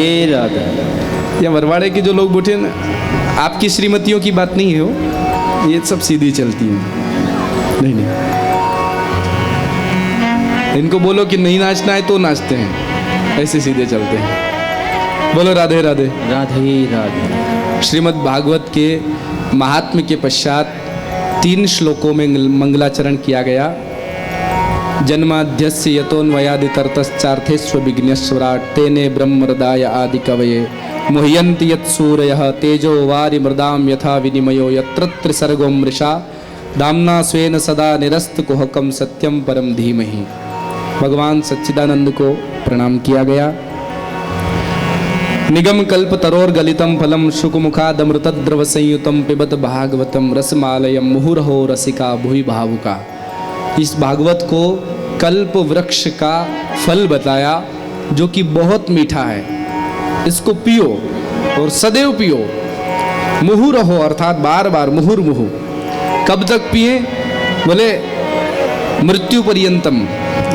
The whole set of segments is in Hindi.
हे राधा। या बरवाड़े के जो लोग बैठे ना, आपकी श्रीमतियों की बात नहीं है वो, ये सब सीधी चलती है। नहीं नहीं, इनको बोलो कि नहीं नाचना है तो नाचते हैं, ऐसे सीधे चलते हैं। बोलो राधे राधे। राधे राधे। श्रीमद् भागवत के महात्म्य के पश्चात 3 श्लोकों में मंगलाचरण किया गया। जन्माद्यस्य यतोन्वयादितरतश्चार्थेष्व विघ्नेश्वराट् तेने ब्रह्महृदाय आदिकवये मुह्यन्ति यत्सूरयः तेजो वारिमृदां यथा विनिमयो यत्र त्रिसर्गो मृषा दाम्ना स्वेन सदा निरस्तकुहकं सत्यं परम धीमहि। भगवान सच्चिदानंद को प्रणाम किया गया। निगम कल्प तरोर गलितम फलम शुकमुखादमृतद्रव संयुतम पिबत भागवतम रसमालयम मुहुरहो रसिका भुवि भावुका। इस भागवत को कल्प वृक्ष का फल बताया जो कि बहुत मीठा है, इसको पियो और सदैव पियो। मुहुरहो अर्थात बार बार, मुहुर्मुहु। कब तक पिए? बोले मृत्यु पर्यंतम,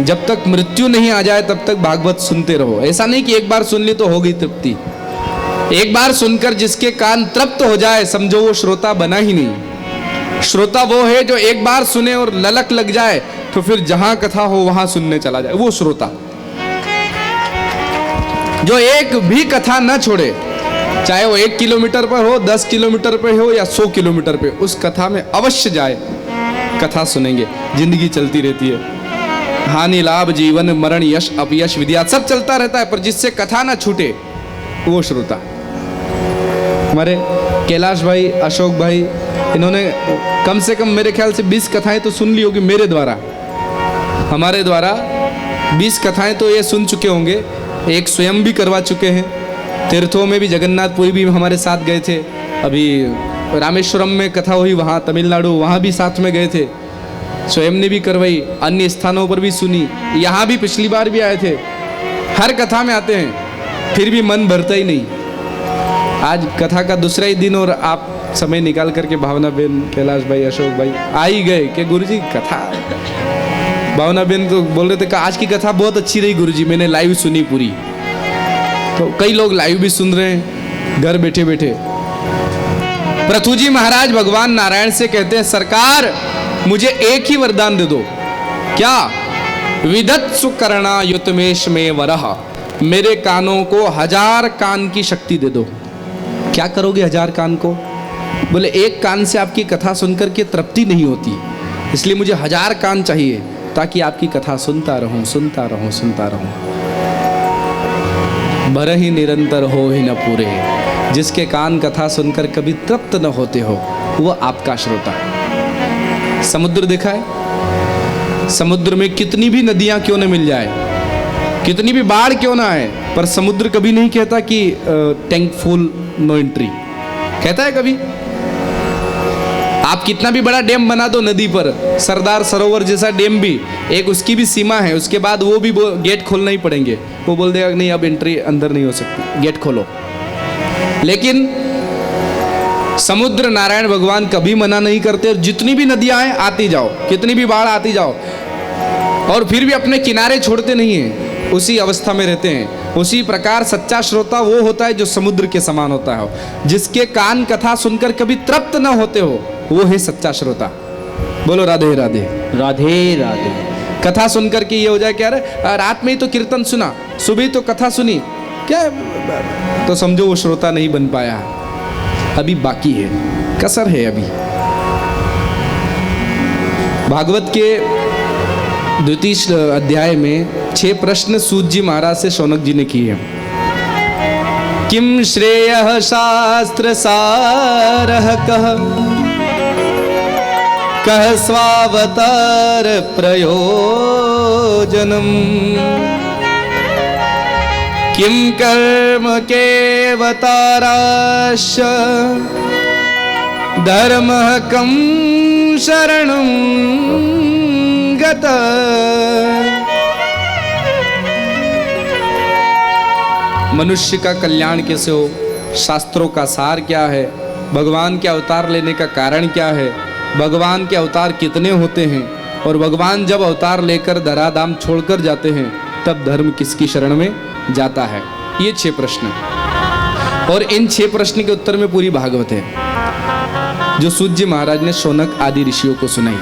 जब तक मृत्यु नहीं आ जाए तब तक भागवत सुनते रहो। ऐसा नहीं कि एक बार सुन ली तो हो गई तृप्ति। एक बार सुनकर जिसके कान तृप्त हो जाए समझो वो श्रोता बना ही नहीं। श्रोता वो है जो एक बार सुने और ललक लग जाए तो फिर जहां कथा हो वहां सुनने चला जाए, वो श्रोता। जो एक भी कथा न छोड़े, चाहे वो 1 किलोमीटर पर हो, 10 किलोमीटर पर हो या 100 किलोमीटर पे, उस कथा में अवश्य जाए। कथा सुनेंगे, जिंदगी चलती रहती है। हानि लाभ जीवन मरण यश अपयश विद्या सब चलता रहता है, पर जिससे कथा ना छूटे वो श्रोता। हमारे कैलाश भाई, अशोक भाई, इन्होंने कम से कम मेरे ख्याल से 20 कथाएं तो सुन ली होगी मेरे द्वारा। हमारे द्वारा 20 कथाएं तो ये सुन चुके होंगे। एक स्वयं भी करवा चुके हैं। तीर्थों में भी, जगन्नाथपुरी भी हमारे साथ गए थे। अभी रामेश्वरम में कथा हुई, वहाँ तमिलनाडु, वहाँ भी साथ में गए थे। स्वयं ने भी करवाई, अन्य स्थानों पर भी सुनी, यहाँ भी पिछली बार भी आए थे। हर कथा में आते हैं, फिर भी मन भरता ही नहीं। आज कथा का दूसरा ही दिन और आप समय निकाल करके भावना बेन, कैलाश भाई, अशोक भाई आ ही गए कि गुरुजी कथा। भावना बेन तो बोल रहे थे कि आज की कथा बहुत अच्छी रही गुरुजी, मैंने लाइव सुनी पूरी। तो कई लोग लाइव भी सुन रहे हैं घर बैठे बैठे। पृथु जी महाराज भगवान नारायण से कहते हैं, सरकार मुझे एक ही वरदान दे दो। क्या? विदत्सु कर्णा युतमेश में वरह, मेरे कानों को 1000 कान की शक्ति दे दो। क्या करोगे 1000 कान को? बोले एक कान से आपकी कथा सुनकर के तृप्ति नहीं होती, इसलिए मुझे 1000 कान चाहिए ताकि आपकी कथा सुनता रहूं, सुनता रहूं, सुनता रहूं। भर ही निरंतर हो ही न पूरे, जिसके कान कथा सुनकर कभी तृप्त न होते हो वो आपका श्रोता। समुद्र देखा है? समुद्र में कितनी भी नदियां क्यों न मिल जाए, कितनी भी बाढ़ क्यों ना आए, पर समुद्र कभी नहीं कहता कि टैंक फुल नो एंट्री। कहता है कभी? आप कितना भी बड़ा डैम बना दो नदी पर, सरदार सरोवर जैसा डैम भी, एक उसकी भी सीमा है, उसके बाद वो भी गेट खोलना ही पड़ेंगे। वो बोल देगा नहीं अब एंट्री अंदर नहीं हो सकती, गेट खोलो। लेकिन समुद्र नारायण भगवान कभी मना नहीं करते, और जितनी भी नदियां आए आती जाओ, कितनी भी बाढ़ आती जाओ, और फिर भी अपने किनारे छोड़ते नहीं है, उसी अवस्था में रहते हैं। उसी प्रकार सच्चा श्रोता वो होता है जो समुद्र के समान होता है, जिसके कान कथा सुनकर कभी तृप्त न होते हो, वो है सच्चा श्रोता। बोलो राधे राधे। राधे राधे। कथा सुनकर के ये हो जाए क्या, रात में ही तो कीर्तन सुना, सुबह तो कथा सुनी, क्या तो समझो वो श्रोता नहीं बन पाया, अभी बाकी है, कसर है अभी। भागवत के 2 अध्याय में 6 प्रश्न सूत जी महाराज से शौनक जी ने किए। किम श्रेयः शास्त्र सारः कह स्वावतार प्रयोजनम, किम कर्म केवताराश्च धर्म कम शरणं गत। मनुष्य का कल्याण कैसे हो, शास्त्रों का सार क्या है, भगवान के अवतार लेने का कारण क्या है, भगवान के अवतार कितने होते हैं, और भगवान जब अवतार लेकर धराधाम छोड़कर जाते हैं तब धर्म किसकी शरण में जाता है। ये 6 प्रश्न, और इन 6 प्रश्न के उत्तर में पूरी भागवत है, जो सूत जी महाराज ने शौनक आदि ऋषियों को सुनाई।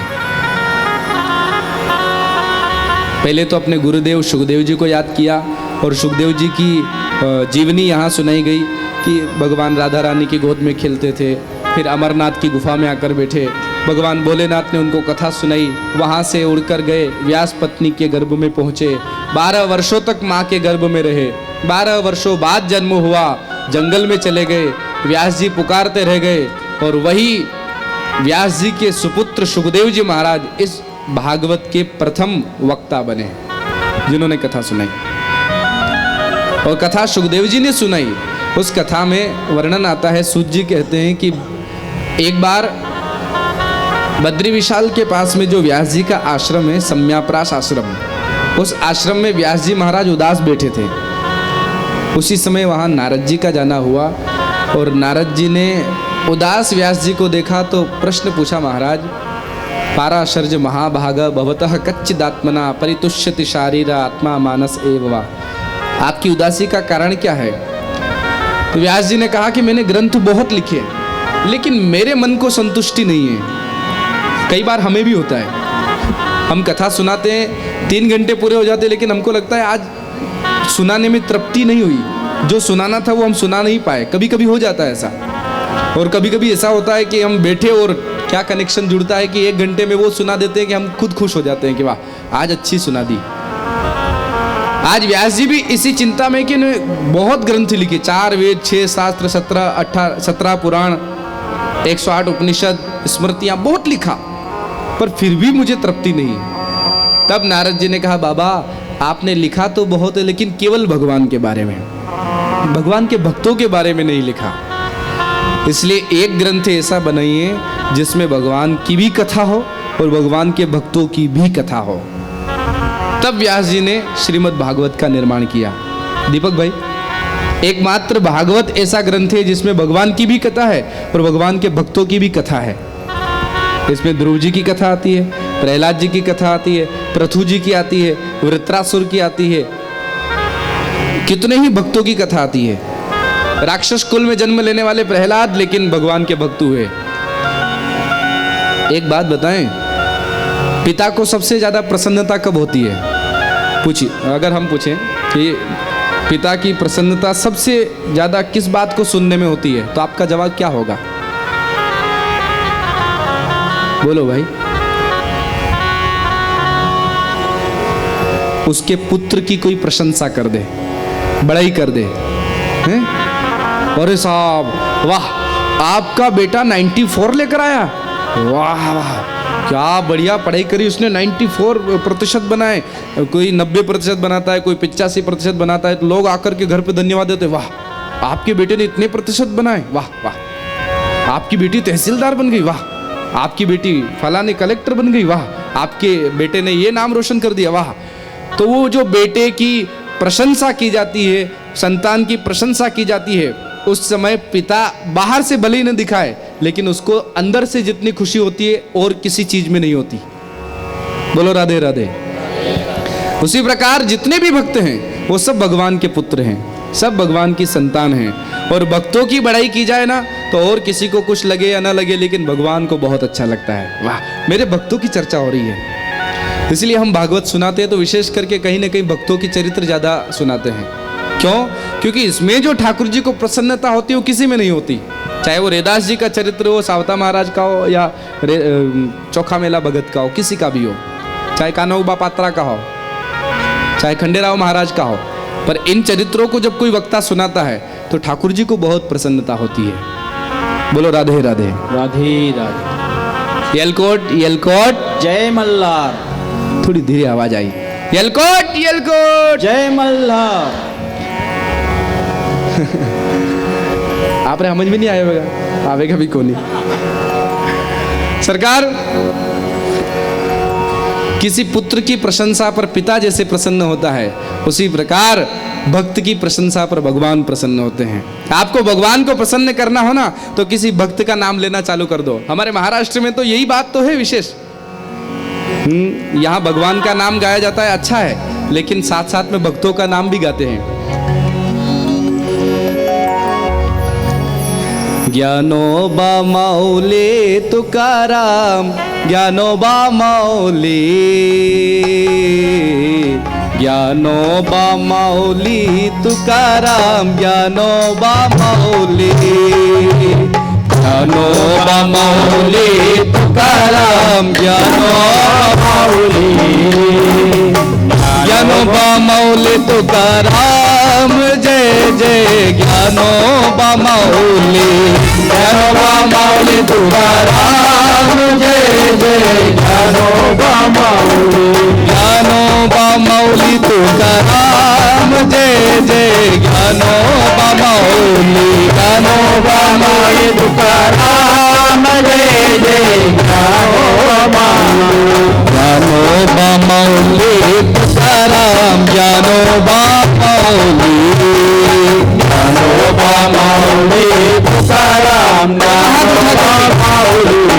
पहले तो अपने गुरुदेव सुखदेव जी को याद किया, और सुखदेव जी की जीवनी यहाँ सुनाई गई कि भगवान राधा रानी की गोद में खेलते थे, फिर अमरनाथ की गुफा में आकर बैठे, भगवान भोलेनाथ ने उनको कथा सुनाई, वहाँ से उड़कर गए, व्यास पत्नी के गर्भ में पहुँचे, 12 वर्षों तक माँ के गर्भ में रहे, 12 वर्षों बाद जन्म हुआ, जंगल में चले गए, व्यास जी पुकारते रह गए, और वही व्यास जी के सुपुत्र सुखदेव जी महाराज इस भागवत के प्रथम वक्ता बने, जिन्होंने कथा सुनाई। और कथा सुखदेव जी ने सुनाई। उस कथा में वर्णन आता है, सूत जी कहते हैं कि एक बार बद्री विशाल के पास में जो व्यास जी का आश्रम है, सम्याप्रास आश्रम, उस आश्रम में व्यास जी महाराज उदास बैठे थे। उसी समय वहाँ नारद जी का जाना हुआ, और नारद जी ने उदास व्यास जी को देखा तो प्रश्न पूछा, महाराज पाराशर्ज महाभाग भवतः कच्चिदात्मना परितुष्यति शारीरा आत्मा मानस एव वा। आपकी उदासी का कारण क्या है? तो व्यास जी ने कहा कि मैंने ग्रंथ बहुत लिखे, लेकिन मेरे मन को संतुष्टि नहीं है। कई बार हमें भी होता है, हम कथा सुनाते हैं, 3 घंटे पूरे हो जाते हैं, लेकिन हमको लगता है आज सुनाने में तृप्ति नहीं हुई, जो सुनाना था वो हम सुना नहीं पाए। कभी कभी हो जाता है ऐसा, और कभी कभी ऐसा होता है कि हम बैठे और क्या कनेक्शन जुड़ता है कि 1 घंटे में वो सुना देते हैं कि हम खुद खुश हो जाते हैं कि वाह आज अच्छी सुना दी। आज व्यास जी भी इसी चिंता में कि बहुत ग्रंथ लिखे, 4 वेद, 6 शास्त्र, 17 पुराण, 108 उपनिषद, स्मृतियां, बहुत लिखा, पर फिर भी मुझे तृप्ति नहीं। तब नारद जी ने कहा, बाबा आपने लिखा तो बहुत है, लेकिन केवल भगवान के बारे में, भगवान के भक्तों के बारे में नहीं लिखा। इसलिए एक ग्रंथ ऐसा बनाइए जिसमें भगवान की भी कथा हो और भगवान के भक्तों की भी कथा हो। तब व्यास जी ने श्रीमद् भागवत का निर्माण किया। दीपक भाई, एकमात्र भागवत ऐसा ग्रंथ है जिसमें भगवान की भी कथा है और भगवान के भक्तों की भी कथा है। इसमें ध्रुव जी की कथा आती है, प्रहलाद जी की कथा आती है, पृथु जी की आती है, वृत्रासुर की आती है, कितने ही भक्तों की कथा आती है। राक्षस कुल में जन्म लेने वाले प्रहलाद लेकिन भगवान के भक्त हुए। एक बात बताएं, पिता को सबसे ज्यादा प्रसन्नता कब होती है? पूछिए, अगर हम पूछें कि पिता की प्रसन्नता सबसे ज्यादा किस बात को सुनने में होती है, तो आपका जवाब क्या होगा? बोलो भाई। उसके पुत्र की कोई प्रशंसा कर दे, बड़ाई कर दे, हैं? अरे साहब वाह, आपका बेटा 94 लेकर आया, वाह वाह क्या बढ़िया पढ़ाई करी उसने, 94% बनाए। कोई 90% बनाता है, कोई 85% बनाता है, तो लोग आकर के घर पे धन्यवाद देते, वाह आपके बेटे ने इतने प्रतिशत बनाए, वाह वाह। आपकी बेटी तहसीलदार बन गई, वाह। आपकी बेटी फलाने कलेक्टर बन गई, वाह। आपके बेटे ने ये नाम रोशन कर दिया, वाह। तो वो जो बेटे की प्रशंसा की जाती है, संतान की प्रशंसा की जाती है, उस समय पिता बाहर से भले ही न दिखाए, लेकिन उसको अंदर से जितनी खुशी होती है और किसी चीज में नहीं होती। बोलो राधे राधे। उसी प्रकार जितने भी भक्त हैं वो सब भगवान के पुत्र हैं, सब भगवान की संतान हैं। और भक्तों की बड़ाई की जाए ना तो और किसी को कुछ लगे या ना लगे, लेकिन भगवान को बहुत अच्छा लगता है, वाह मेरे भक्तों की चर्चा हो रही है। इसलिए हम भागवत सुनाते हैं तो विशेष करके कहीं ना कहीं भक्तों की चरित्र ज्यादा सुनाते हैं। क्यों? क्योंकि इसमें जो ठाकुर जी को प्रसन्नता होती है वो किसी में नहीं होती। चाहे वो रेदास जी का चरित्र हो, सावता महाराज का हो, या चोखा मेला भगत का हो, किसी का भी हो, चाहे कान्होबा पात्रा का हो, चाहे खंडेराव महाराज का हो, पर इन चरित्रों को जब कोई वक्ता सुनाता है तो ठाकुर जी को बहुत प्रसन्नता होती है। बोलो राधे राधे राधे राधे। यलकोट यलकोट जय मल्हार। थोड़ी धीरे आवाज आई, यलकोट यलकोट जय मल्हार। आप रे समझ में नहीं आएगा, आवेगा भी कोनी। सरकार किसी पुत्र की प्रशंसा पर पिता जैसे प्रसन्न होता है, उसी प्रकार भक्त की प्रशंसा पर भगवान प्रसन्न होते हैं। आपको भगवान को प्रसन्न करना हो ना तो किसी भक्त का नाम लेना चालू कर दो। हमारे महाराष्ट्र में तो यही बात तो है विशेष। यहाँ भगवान का नाम गाया जाता है, अच्छा है, लेकिन साथ साथ में भक्तों का नाम भी गाते हैं। ज्ञानोबा माऊली तुकाराम, ज्ञानोबा माऊली, ज्ञानोबा माऊली तुकाराम, ज्ञानोबा माऊली, ज्ञानोबा माऊली तुकाराम, ज्ञानोबा माऊली, ज्ञानोबा माऊली तुकाराम, जय जय ज्ञानोबा माऊली, ज्ञानोबा माऊली तुकाराम, जय जय ज्ञानोबा माऊली, ज्ञानोबा माऊली तुकाराम, जय जय ज्ञानोबा माऊली, ज्ञानोबा माऊली तुकाराम, जय जय ज्ञानोबा, ज्ञानोबा माऊली तुकाराम, ज्ञानोबा माऊली, ज्ञानोबा माऊली तुकाराम, ज्ञानोबा माऊली।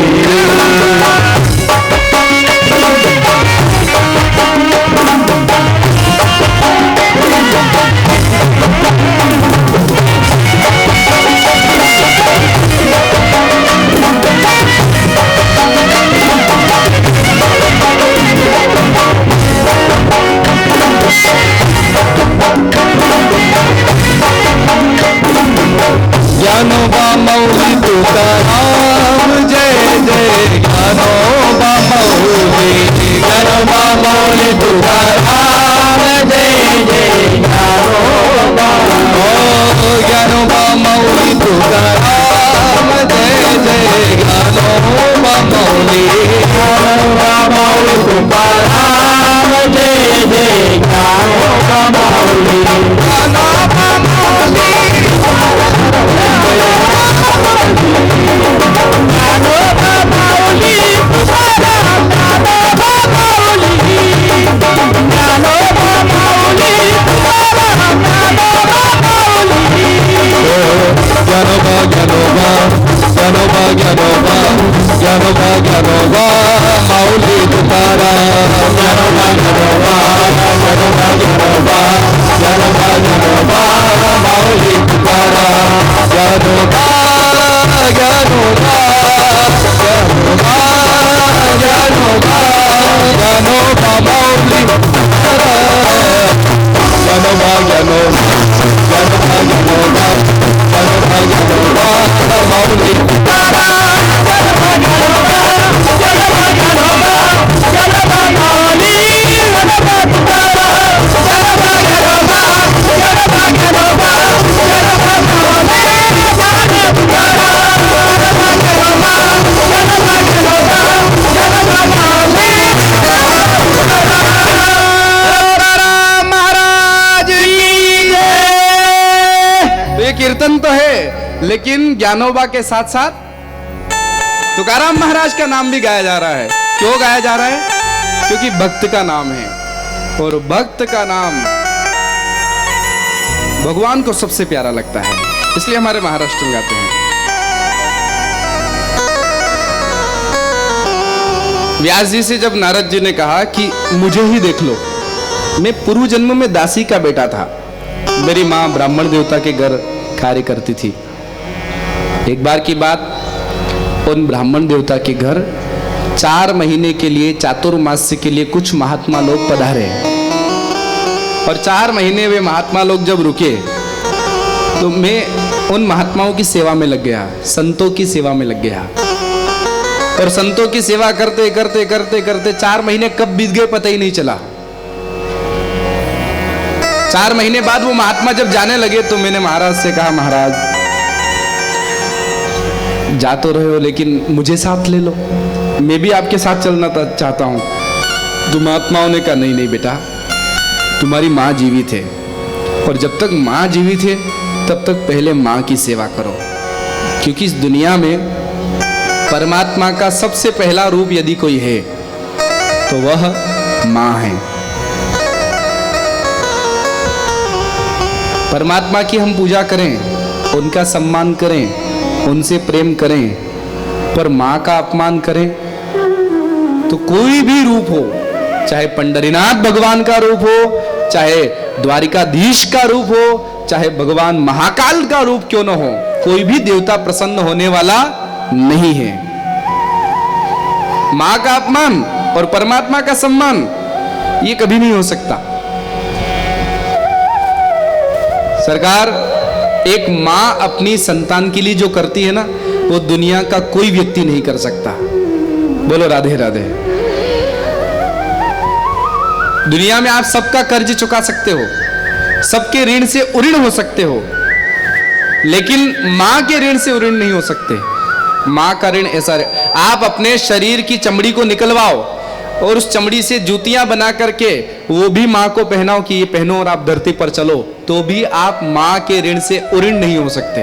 ज्ञानोबा माऊली तुकाराम, जय जय ज्ञानोबा माऊली, ज्ञानोबा माऊली तुकाराम, जय जय ज्ञानोबा, ज्ञानोबा माऊली तुकाराम, जय जय ज्ञानोबा माऊली, ज्ञानोबा माऊली तुकाराम, जय जय ज्ञानोबा माऊली, ज्ञानोबा माऊली, ज्ञानोबा माऊली तुकाराम, ज्ञानोबा माऊली, ज्ञानोबा माऊली तुकाराम, ज्ञानोबा माऊली, ज्ञानोबा ज्ञानोबा ज्ञानोबा ज्ञानोबा ज्ञानोबा ज्ञानोबा माऊली तुकाराम, ज्ञानोबा ज्ञानोबा ज्ञानोबा ज्ञानोबा ज्ञानोबा ज्ञानोबा माऊली तुकाराम, ज्ञानोबा ज्ञानोबा ज्ञानोबा ज्ञानोबा ज्ञानोबा माऊली तुकाराम, ज्ञानोबा ज्ञानोबा ज्ञानोबा ज्ञानोबा ज्ञानोबा ज्ञानोबा माऊली तुकाराम, ज्ञानोबा ज्ञानोबा ज्ञानोबा ज्ञानोबा ज्ञानोबा माऊली, ज्ञानोबा तुकाराम, ज्ञानोबा ज्ञानोबा ज्ञानोबा ज्ञानोबा ज्ञानोबा माऊली, ज्ञानोबा तुकाराम, ज्ञानोबा ज्ञानोबा ज्ञानोबा ज्ञानोबा ज्ञानोबा माऊली, तुकाराम महाराज की जय। तो ये कीर्तन तो है, लेकिन ज्ञानोबा के साथ साथ तुकाराम महाराज का नाम भी गाया जा रहा है। क्यों गाया जा रहा है? क्योंकि भक्त का नाम है, और भक्त का नाम भगवान को सबसे प्यारा लगता है, इसलिए हमारे महाराष्ट्र गाते हैं। व्यास जी से जब नारद जी ने कहा कि मुझे ही देख लो, मैं पूर्व जन्म में दासी का बेटा था, मेरी माँ ब्राह्मण देवता के घर कार्य करती थी। एक बार की बात, उन ब्राह्मण देवता के घर 4 महीने के लिए, चातुर्मास्य के लिए कुछ महात्मा लोग पधारे, और 4 महीने वे महात्मा लोग जब रुके तो मैं उन महात्माओं की सेवा में लग गया, संतों की सेवा में लग गया, और संतों की सेवा करते करते करते करते 4 महीने कब बीत गए पता ही नहीं चला। 4 महीने बाद वो महात्मा जब जाने लगे तो मैंने महाराज से कहा, महाराज जा तो रहे हो लेकिन मुझे साथ ले लो, मैं भी आपके साथ चलना चाहता हूं। तो महात्माओं ने कहा, नहीं नहीं बेटा, तुम्हारी माँ जीवित है, और जब तक माँ जीवित है तब तक पहले माँ की सेवा करो, क्योंकि इस दुनिया में परमात्मा का सबसे पहला रूप यदि कोई है तो वह माँ है। परमात्मा की हम पूजा करें, उनका सम्मान करें, उनसे प्रेम करें, पर माँ का अपमान करें तो कोई भी रूप हो, चाहे पंडरीनाथ भगवान का रूप हो, चाहे द्वारिकाधीश का रूप हो, चाहे भगवान महाकाल का रूप क्यों न हो, कोई भी देवता प्रसन्न होने वाला नहीं है। मां का अपमान और परमात्मा का सम्मान ये कभी नहीं हो सकता। सरकार, एक मां अपनी संतान के लिए जो करती है ना, वो दुनिया का कोई व्यक्ति नहीं कर सकता। बोलो राधे राधे। दुनिया में आप सबका कर्ज चुका सकते हो, सबके ऋण से उऋण हो सकते हो, लेकिन मां के ऋण से उऋण नहीं हो सकते। मां का ऋण ऐसा है, आप अपने शरीर की चमड़ी को निकलवाओ और उस चमड़ी से जूतियां बना करके वो भी मां को पहनाओ कि ये पहनो और आप धरती पर चलो, तो भी आप मां के ऋण से उऋण नहीं हो सकते।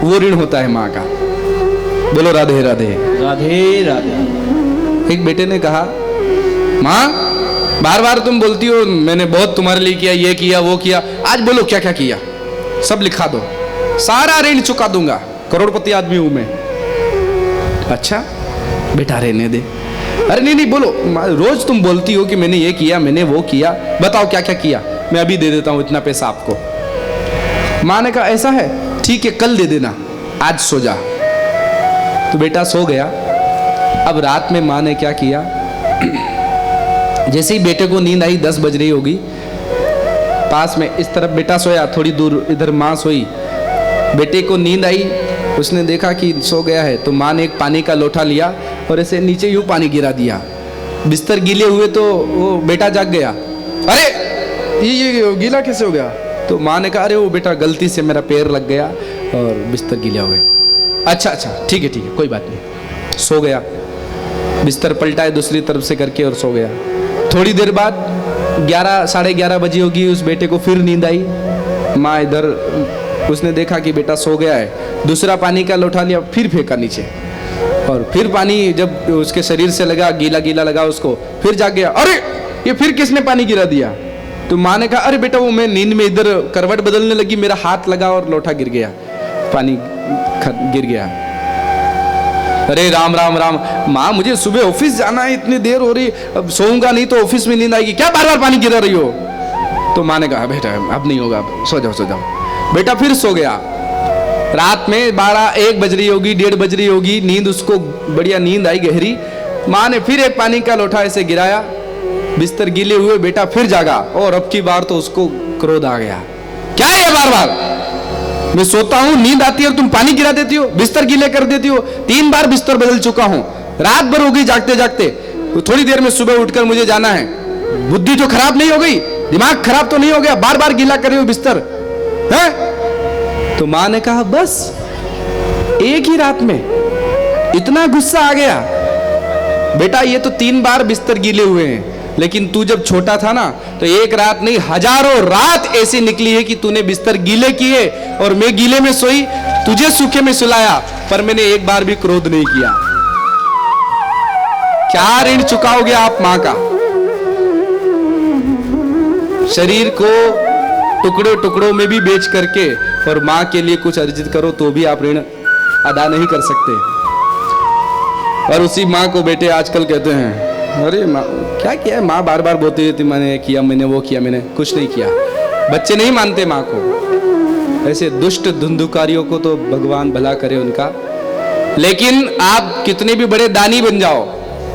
वो ऋण होता है मां का। बोलो राधे राधे। राधे राधे। एक बेटे ने कहा, मां बार बार तुम बोलती हो मैंने बहुत तुम्हारे लिए किया, ये किया वो किया, आज बोलो क्या क्या किया, सब लिखा दो, सारा ऋण चुका दूंगा, करोड़पति आदमी हूं मैं। अच्छा बेटा रहने दे। अरे नहीं नहीं बोलो, रोज तुम बोलती हो कि मैंने ये किया मैंने वो किया, बताओ क्या क्या किया, मैं अभी दे देता हूं इतना पैसा आपको। मां ने कहा ऐसा है, ठीक है कल दे देना, आज सो जा। तो बेटा सो गया। अब रात में मां ने क्या किया, जैसे ही बेटे को नींद आई, 10 बज रही होगी, पास में इस तरफ बेटा सोया, थोड़ी दूर इधर मां सोई। बेटे को नींद आई, उसने देखा कि सो गया है, तो मां ने एक पानी का लोटा लिया और ऐसे नीचे यूं पानी गिरा दिया। बिस्तर गीले हुए तो वो बेटा जाग गया। अरे ये गीला कैसे हो गया? तो मां ने कहा अरे वो बेटा गलती से मेरा पैर लग गया और बिस्तर गीला हो गया। अच्छा अच्छा ठीक है कोई बात नहीं। सो गया, बिस्तर पलटा है दूसरी तरफ से करके और सो गया। थोड़ी देर बाद 11 साढ़े 11 बजे होगी, उस बेटे को फिर नींद आई। माँ इधर, उसने देखा कि बेटा सो गया है, दूसरा पानी का लोटा लिया, फिर फेंका नीचे, और फिर पानी जब उसके शरीर से लगा, गीला गीला लगा उसको, फिर जाग गया। अरे ये फिर किसने पानी गिरा दिया? तो माँ ने कहा अरे बेटा वो मैं नींद में इधर करवट बदलने लगी, मेरा हाथ लगा और लोटा गिर गया, पानी गिर गया। अरे राम राम राम, माँ मुझे सुबह ऑफिस जाना है, इतनी देर हो रही, अब सोऊंगा नहीं तो ऑफिस में नींद आएगी, क्या बार बार पानी गिरा रही हो? तो माँ ने कहा बेटा अब नहीं होगा, सो जाओ सो जाओ। बेटा फिर सो गया। रात में 12-1 बज रही होगी, 1:30 बज रही होगी, नींद उसको बढ़िया नींद आई गहरी। माँ ने फिर एक पानी का लोटा ऐसे गिराया, बिस्तर गीले हुए, बेटा फिर जागा, और अब की बार तो उसको क्रोध आ गया। क्या है ये बार बार? मैं सोता हूं, नींद आती है और तुम पानी गिरा देती हो, बिस्तर गीले कर देती हो। 3 बार बिस्तर बदल चुका हूं, रात भर हो गई जागते जागते, थोड़ी देर में सुबह उठकर मुझे जाना है। बुद्धि तो खराब नहीं हो गई, दिमाग खराब तो नहीं हो गया, बार बार गीला कर रही हो बिस्तर है? तो मां ने कहा बस एक ही रात में इतना गुस्सा आ गया? बेटा ये तो 3 बार बिस्तर गीले हुए हैं, लेकिन तू जब छोटा था ना तो एक रात नहीं हजारों रात ऐसी निकली है कि तूने बिस्तर गीले किए और मैं गीले में सोई, तुझे सूखे में सुलाया, पर मैंने एक बार भी क्रोध नहीं किया। क्या ऋण चुकाओगे आप मां का? शरीर को टुकड़ों टुकड़ों में भी बेच करके और मां के लिए कुछ अर्जित करो तो भी आप ऋण अदा नहीं कर सकते। और उसी मां को बेटे आजकल कहते हैं अरे माँ क्या किया है? माँ बार बार बोलती रहती मैंने किया, मैंने वो किया, मैंने कुछ नहीं किया। बच्चे नहीं मानते माँ को। ऐसे दुष्ट धुंधुकारियों को तो भगवान भला करे उनका। लेकिन आप कितने भी बड़े दानी बन जाओ,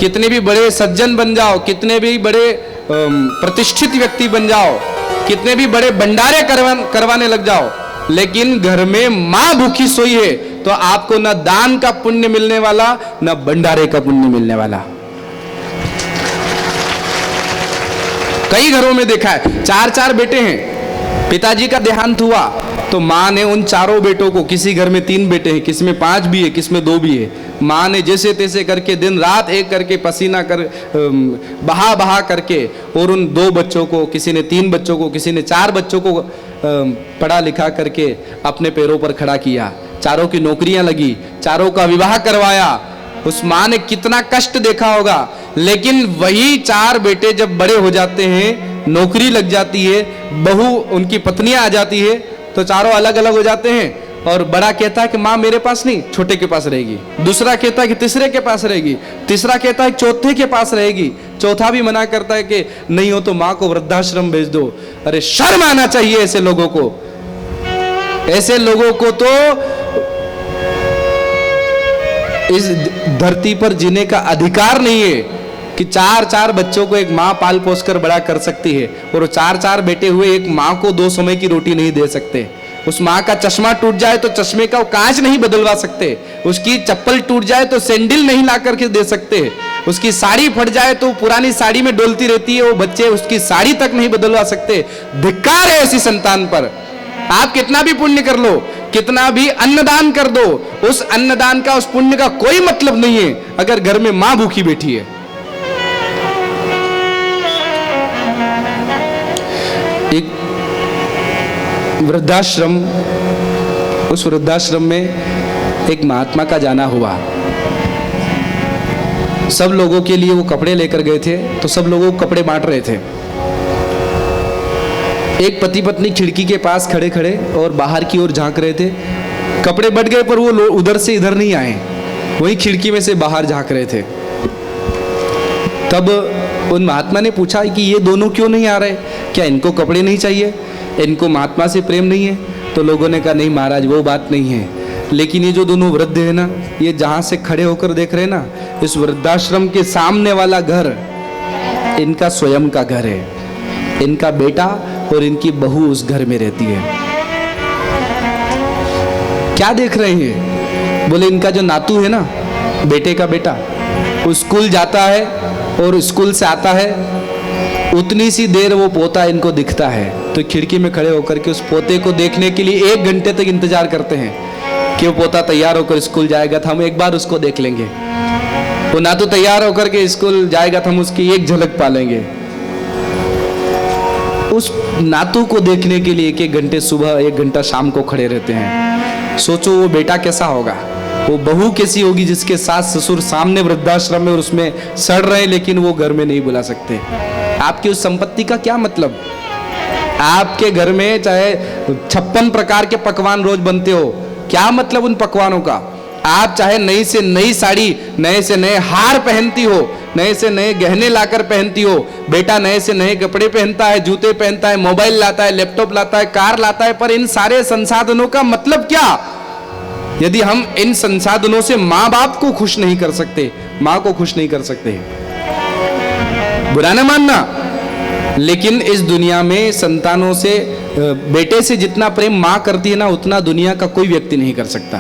कितने भी बड़े सज्जन बन जाओ, कितने भी बड़े प्रतिष्ठित व्यक्ति बन जाओ, कितने भी बड़े भंडारे करवाने लग जाओ, लेकिन घर में माँ भूखी सोई है तो आपको न दान का पुण्य मिलने वाला, न भंडारे का पुण्य मिलने वाला। कई घरों में देखा है, 4-4 बेटे हैं, पिताजी का देहांत हुआ तो माँ ने उन चारों बेटों को, किसी घर में 3 बेटे हैं, किसी में 5 भी है, किसी में 2 भी है, माँ ने जैसे तैसे करके दिन रात एक करके पसीना कर बहा बहा करके, और उन 2 बच्चों को, किसी ने 3 बच्चों को, किसी ने 4 बच्चों को पढ़ा लिखा करके अपने पैरों पर खड़ा किया। चारों की नौकरियां लगी, चारों का विवाह करवाया। उस माँ ने कितना कष्ट देखा होगा। लेकिन वही 4 बेटे जब बड़े हो जाते हैं, नौकरी लग जाती है, बहू उनकी पत्नियां आ जाती है, तो चारों अलग अलग हो जाते हैं। और बड़ा कहता है कि माँ मेरे पास नहीं, छोटे के पास रहेगी। दूसरा कहता है कि तीसरे के पास रहेगी। तीसरा कहता है चौथे के पास रहेगी। चौथा भी मना करता है कि नहीं हो तो माँ को वृद्धाश्रम भेज दो। अरे शर्म आना चाहिए ऐसे लोगों को। ऐसे लोगों को तो इस धरती पर जीने का अधिकार नहीं है कि चार चार बच्चों को एक माँ पाल पोस कर बड़ा कर सकती है, और वो चार चार बेटे हुए एक माँ को 2 समय की रोटी नहीं दे सकते। उस माँ का चश्मा टूट जाए तो चश्मे का कांच नहीं बदलवा सकते, उसकी चप्पल टूट जाए तो सैंडल नहीं ला करके दे सकते, उसकी साड़ी फट जाए तो पुरानी साड़ी में डोलती रहती है, वो बच्चे उसकी साड़ी तक नहीं बदलवा सकते। धिक्कार है ऐसी संतान पर। आप कितना भी पुण्य कर लो, कितना भी अन्नदान कर दो, उस अन्नदान का, उस पुण्य का कोई मतलब नहीं है अगर घर में मां भूखी बैठी है। एक वृद्धाश्रम, उस वृद्धाश्रम में एक महात्मा का जाना हुआ। सब लोगों के लिए वो कपड़े लेकर गए थे, तो सब लोगों को कपड़े बांट रहे थे। एक पति पत्नी खिड़की के पास खड़े खड़े और बाहर की ओर झांक रहे थे। कपड़े बट गए पर वो उधर से इधर नहीं आए, वही खिड़की में से बाहर झांक रहे थे। तब उन महात्मा ने पूछा कि ये दोनों क्यों नहीं आ रहे, क्या इनको कपड़े नहीं चाहिए, इनको महात्मा से प्रेम नहीं है? तो लोगों ने कहा नहीं महाराज, वो बात नहीं है, लेकिन ये जो दोनों वृद्ध है ना, ये जहाँ से खड़े होकर देख रहे हैं ना, इस वृद्धाश्रम के सामने वाला घर इनका स्वयं का घर है। इनका बेटा और इनकी बहू उस घर में रहती है। क्या देख रहे हैं? बोले इनका जो नातू है ना, बेटे का बेटा, वो स्कूल जाता है और स्कूल से आता है, उतनी सी देर वो पोता इनको दिखता है, तो खिड़की में खड़े होकर के उस पोते को देखने के लिए 1 घंटे तक इंतजार करते हैं कि वो पोता तैयार होकर स्कूल जाएगा तो हम एक बार उसको देख लेंगे। वो नातू तैयार होकर के स्कूल जाएगा तो हम उसकी एक झलक पालेंगे। उस नातू को देखने के लिए 1-1 घंटे सुबह, 1 घंटा शाम को खड़े रहते हैं। सोचो वो बेटा कैसा होगा, वो बहू कैसी होगी जिसके सास ससुर सामने वृद्धाश्रम में और उसमें सड़ रहे हैं, लेकिन वो घर में नहीं बुला सकते। आपकी उस संपत्ति का क्या मतलब? आपके घर में चाहे 56 प्रकार के पकवान रोज बनते हो, क्या मतलब उन पकवानों का? आप चाहे नई से नई साड़ी, नए से नए हार पहनती हो, नए से नए गहने लाकर पहनती हो, बेटा नए से नए कपड़े पहनता है, जूते पहनता है, मोबाइल लाता है, लैपटॉप लाता है, कार लाता है, पर इन सारे संसाधनों का मतलब क्या यदि हम इन संसाधनों से माँ बाप को खुश नहीं कर सकते, माँ को खुश नहीं कर सकते? बुरा न मानना, लेकिन इस दुनिया में संतानों से, बेटे से जितना प्रेम माँ करती है ना, उतना दुनिया का कोई व्यक्ति नहीं कर सकता।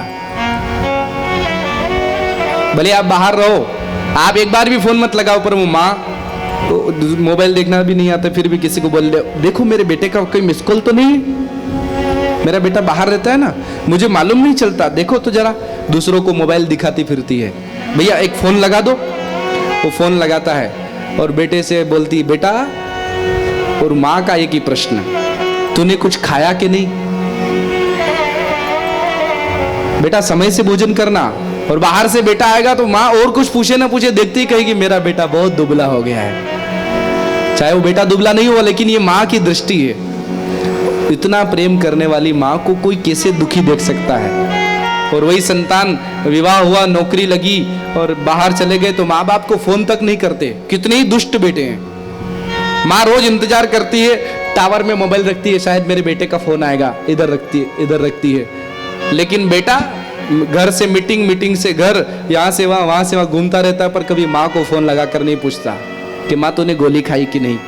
भले आप बाहर रहो, आप एक बार भी फोन मत लगाओ, पर वो माँ तो मोबाइल देखना भी नहीं आता, फिर भी किसी को बोल दे, देखो मेरे बेटे का कोई मिस कॉल तो नहीं है, मेरा बेटा बाहर रहता है ना, मुझे मालूम नहीं चलता, देखो तो जरा। दूसरों को मोबाइल दिखाती फिरती है। भैया एक फोन लगा दो, वो फोन लगाता है और बेटे से बोलती, बेटा, और माँ का एक ही प्रश्न, तूने कुछ खाया कि नहीं? बेटा समय से भोजन करना। और बाहर से बेटा आएगा तो माँ और कुछ पूछे ना पूछे, देखते ही कहेगी मेरा बेटा बहुत दुबला हो गया है। चाहे वो बेटा दुबला नहीं हुआ, लेकिन ये माँ की दृष्टि है। इतना प्रेम करने वाली माँ को कोई कैसे दुखी देख सकता है? और वही संतान विवाह हुआ, नौकरी लगी और बाहर चले गए तो माँ बाप को फोन तक नहीं करते। कितने ही दुष्ट बेटे हैं। माँ रोज इंतजार करती है, टावर में मोबाइल रखती है, शायद मेरे बेटे का फोन आएगा, इधर रखती है। लेकिन बेटा घर से मीटिंग, मीटिंग से घर, यहाँ से वहाँ से वहाँ घूमता रहता है, पर कभी माँ को फोन लगा कर नहीं पूछता कि माँ तूने गोली खाई कि नहीं,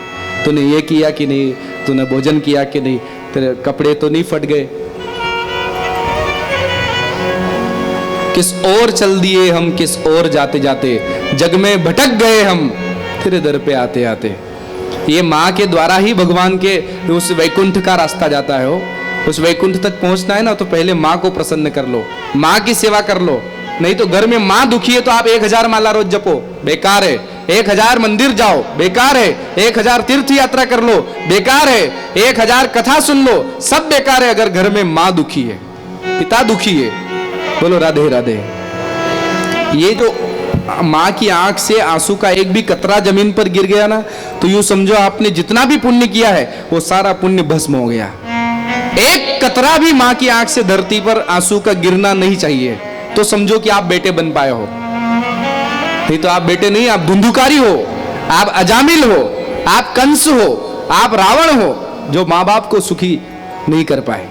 तूने ये किया कि नहीं, तूने भोजन किया कि नहीं, तेरे कपड़े तो नहीं फट गए। किस ओर चल दिए हम, किस ओर जाते जाते, जग में भटक गए हम तेरे दर पे आते आते। ये माँ के द्वारा ही भगवान के उस वैकुंठ का रास्ता जाता है। हो उस वैकुंठ तक पहुंचना है ना, तो पहले माँ को प्रसन्न कर लो, माँ की सेवा कर लो। नहीं तो घर में माँ दुखी है तो आप 1000 माला रोज जपो, बेकार है। 1000 मंदिर जाओ, बेकार है। 1000 तीर्थ यात्रा कर लो, बेकार है। 1000 कथा सुन लो, सब बेकार है अगर घर में माँ दुखी है, पिता दुखी है। बोलो राधे राधे। ये जो माँ की आंख से आंसू का एक भी कतरा जमीन पर गिर गया ना, तो यूं समझो आपने जितना भी पुण्य किया है वो सारा पुण्य भस्म हो गया। एक कतरा भी माँ की आंख से धरती पर आंसू का गिरना नहीं चाहिए, तो समझो कि आप बेटे बन पाए हो। नहीं तो आप बेटे नहीं, आप धुंधुकारी हो, आप अजामिल हो, आप कंस हो, आप रावण हो, जो माँ बाप को सुखी नहीं कर पाए।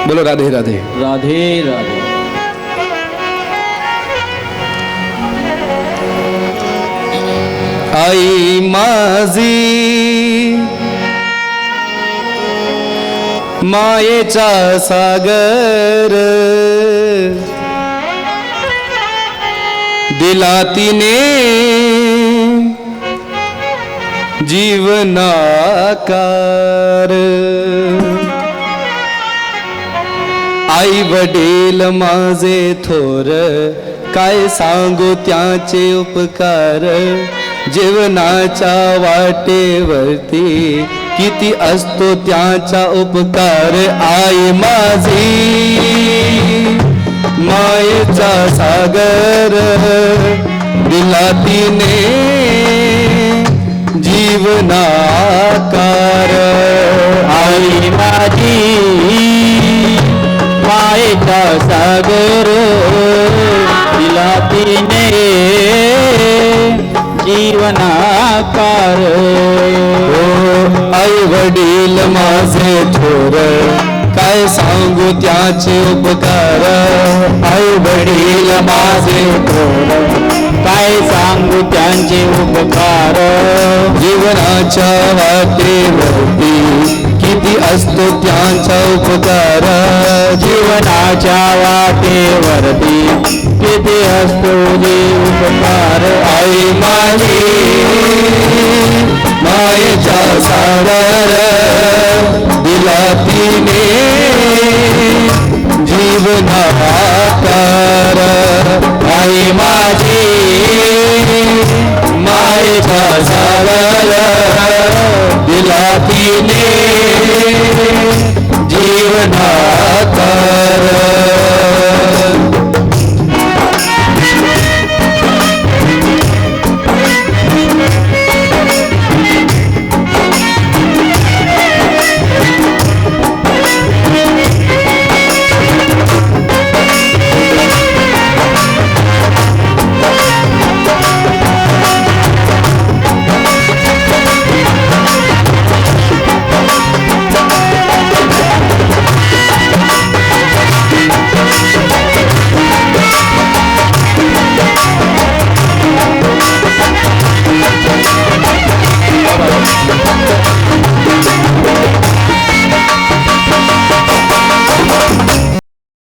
बोलो राधे राधे. राधे राधे. आई माझी मायेचा सागर, दिला तिने जीवनाकार. आई वडील माझे थोर, काय सांगू त्याचे उपकार. जीवनाच्या वाटेवरती किती असतो त्याचा उपकार. आई माझी मायेचा सागर, दिला तिने जीवनाकार. आई माझी मायेचा सागर, दिला तिने जीवनाकार. आई वडील माझे थोर, काय सांगू त्याचे उपकार. आई वडील माझे थोर, काय सांगू त्यांचे उपकार. जीवनाच्या वाटेवरती किती असतो त्यांचा उपकार. जीवनाच्या वाटेवरती किती असतो जे उपकार. आई माझी मायेचा सागर, दिला तिने जीवनाकार. आई माझी मायेचा सागर, दिला तिने जीवनाकार.